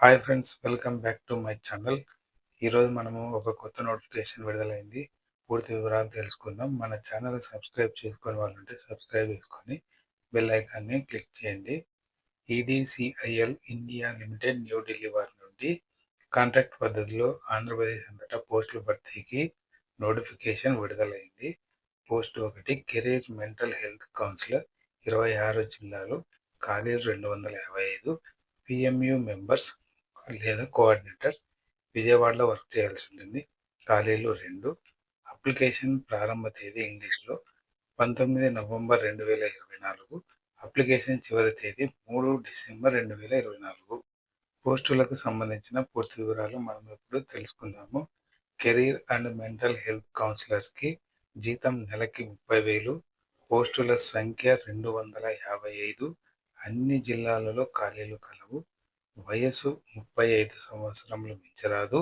Hi friends, welcome back to my channel. ఈరోజు మనము ఒక కొత్త నోటిఫికేషన్ విడుదలైంది. పూర్తి వివరాలు తెలుసుకుందాం. మన ఛానల్ సబ్స్క్రైబ్ చేసుకునే వాళ్ళు ఉంటే సబ్స్క్రైబ్ చేసుకొని బెల్ ఐకాన్ని క్లిక్ చేయండి. ఈడీసీఐఎల్ ఇండియా లిమిటెడ్ న్యూఢిల్లీ వారి నుండి కాంట్రాక్ట్ పద్ధతిలో ఆంధ్రప్రదేశ్ అంతటా పోస్టుల భర్తీకి నోటిఫికేషన్ విడుదలైంది. Post 1 career mental health councillor 26 జిల్లాలు, ఖాళీలు 255, పిఎంయు మెంబర్స్ లేదా కోఆర్డినేటర్స్ విజయవాడలో వర్క్ చేయాల్సి ఉంటుంది. ఖాళీలు 2. అప్లికేషన్ ప్రారంభ తేదీ ఇంగ్లీష్లో 19 నవంబర్ 2024. అప్లికేషన్ చివరి తేదీ 3 డిసెంబర్ 2024. పోస్టులకు సంబంధించిన పూర్తి వివరాలు మనం ఇప్పుడు తెలుసుకుందాము. కెరీర్ అండ్ మెంటల్ హెల్త్ కౌన్సిలర్స్కి జీతం నెలకి 30,000. పోస్టుల సంఖ్య 255. అన్ని జిల్లాలలో ఖాళీలు కలవు. వయసు 35 సంవత్సరములు మించరాదు.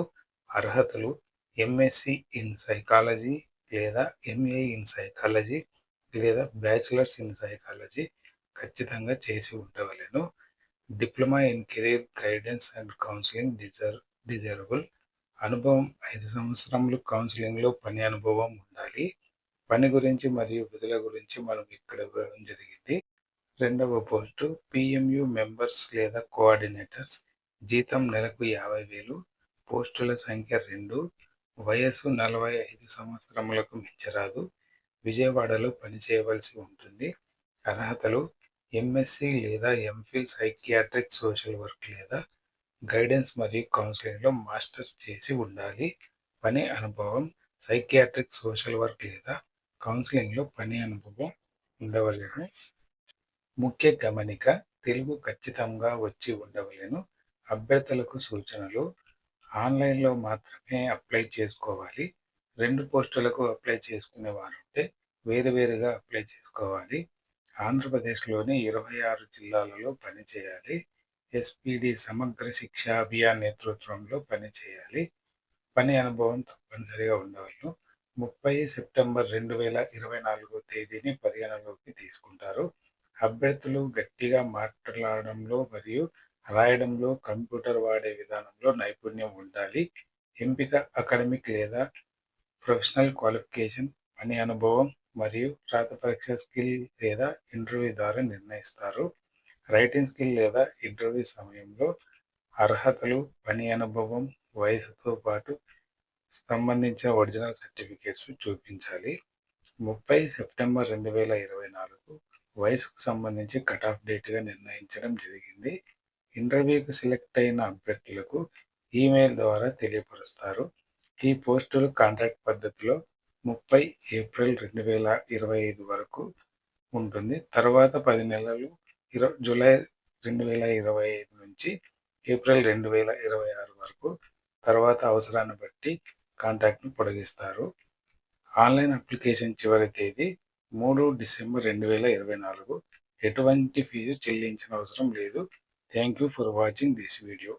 అర్హతలు ఎంఎస్సి ఇన్ సైకాలజీ లేదా ఎంఏ ఇన్ సైకాలజీ లేదా బ్యాచిలర్స్ ఇన్ సైకాలజీ ఖచ్చితంగా చేసి ఉండవలెను. Diploma in career guidance and counselling desirable. అనుభవం 5 సంవత్సరములు కౌన్సిలింగ్లో పని అనుభవం ఉండాలి. పని గురించి మరియు విధుల గురించి మనం ఇక్కడ ఇవ్వడం జరిగింది. రెండవ పోస్టు పిఎంయు మెంబర్స్ లేదా కోఆర్డినేటర్స్. జీతం నెలకు 50,000. పోస్టుల సంఖ్య 2. వయస్సు 45 సంవత్సరములకు మించరాదు. విజయవాడలో పనిచేయవలసి ఉంటుంది. అర్హతలు ఎంఎస్సి లేదా ఎంఫిల్ సైకియాట్రిక్ సోషల్ వర్క్ లేదా గైడెన్స్ మరియు కౌన్సిలింగ్లో మాస్టర్స్ చేసి ఉండాలి. పని అనుభవం సైకియాట్రిక్ సోషల్ వర్క్ లేదా కౌన్సిలింగ్లో పని అనుభవం ఉండవలెను. ముఖ్య గమనిక: తెలుగు ఖచ్చితంగా వచ్చి ఉండవలెను. అభ్యర్థులకు సూచనలు: ఆన్లైన్లో మాత్రమే అప్లై చేసుకోవాలి. 2 పోస్టులకు అప్లై చేసుకునే వారుంటే వేరువేరుగా అప్లై చేసుకోవాలి. ఆంధ్రప్రదేశ్లోని 26 జిల్లాలలో పనిచేయాలి. ఎస్పీడి సమగ్ర శిక్షా అభియాన్ నేతృత్వంలో పనిచేయాలి. పని అనుభవం తప్పనిసరిగా ఉండవలను. 30 సెప్టెంబర్ 2024 తేదీని పరిగణలోకి తీసుకుంటారు. అభ్యర్థులు గట్టిగా మాట్లాడడంలో మరియు రాయడంలో, కంప్యూటర్ వాడే విధానంలో నైపుణ్యం ఉండాలి. ఎంపిక అకాడమిక్ లేదా ప్రొఫెషనల్ క్వాలిఫికేషన్, పని అనుభవం మరియు రాత పరీక్ష స్కిల్ లేదా ఇంటర్వ్యూ ద్వారా నిర్ణయిస్తారు. రైటింగ్ స్కిల్ లేదా ఇంటర్వ్యూ సమయంలో అర్హతలు, పని అనుభవం, వయసుతో పాటు సంబంధించిన ఒరిజినల్ సర్టిఫికేట్స్ చూపించాలి. 30 సెప్టెంబర్ 2024 వయసుకు సంబంధించి కట్ ఆఫ్ డేట్గా నిర్ణయించడం జరిగింది. ఇంటర్వ్యూకు సెలెక్ట్ అయిన అభ్యర్థులకు ఈమెయిల్ ద్వారా తెలియపరుస్తారు. ఈ పోస్టులు కాంట్రాక్ట్ పద్ధతిలో 30 ఏప్రిల్ 2025 వరకు ఉంటుంది. తర్వాత 10 నెలలు జూలై 2025 నుంచి ఏప్రిల్ 2026 వరకు తర్వాత అవసరాన్ని బట్టి కాంట్రాక్ట్ను పొడిగిస్తారు. ఆన్లైన్ అప్లికేషన్ చివరి తేదీ 3 డిసెంబర్ 2024. ఎటువంటి ఫీజు చెల్లించిన అవసరం లేదు. Thank you for watching this video.